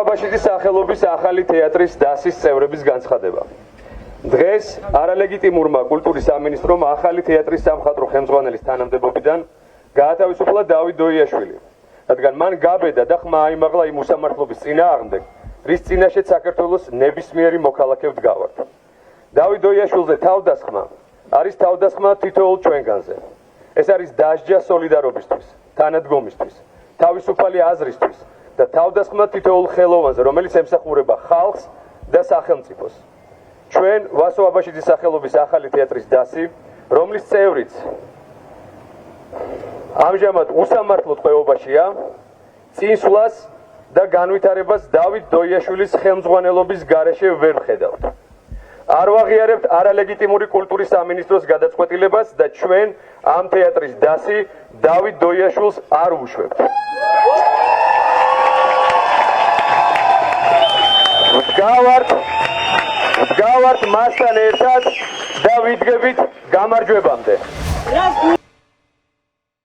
აბაშიძის სახელობის ახალი თეატრის დასის წევრების განცხადება. დღეს არალეგიტიმურმა კულტურის სამინისტრომ ახალი თეატრის სამხატვრო ხელმძღვანელის თანამდებობიდან გაათავისუფლა დავით დოიაშვილი, რადგან მან გაბედა და ხმა აიმაღლა იმ უსამართლობის წინააღმდეგ, რის წინაშეც საქართველოს ნებისმიერი მოქალაქე ვდგავართ. დავით დოიაშვილზე თავდასხმა არის თავდასხმა თითოეულ ჩვენგანზე. ეს არის დასჯა სოლიდარობისთვის, თანადგომისთვის, თავისუფალი აზრისთვის და თავდასხმა თითოეულ ხელოვანზე, რომელიც ემსახურება ხალხს და სახელმწიფოს. ჩვენ ვასო აბაშიძის სახელობის ახალი თეატრის დასი, რომლის წევრიც ამჟამად უსამართლო ტყვეობაშია, წინსვლას და განვითარებას დავით დოიაშვილის ხელმძღვანელობის გარეშე ვერ ვხედავთ. არ ვაღიარებთ არალეგიტიმური კულტურის სამინისტროს გადაწყვეტილებას და ჩვენ ამ თეატრის დასი დავით დოიაშვილს არ ვუშვებთ. ვდგავართ მასთან ერთად და ვიდგებით გამარჯვებამდე.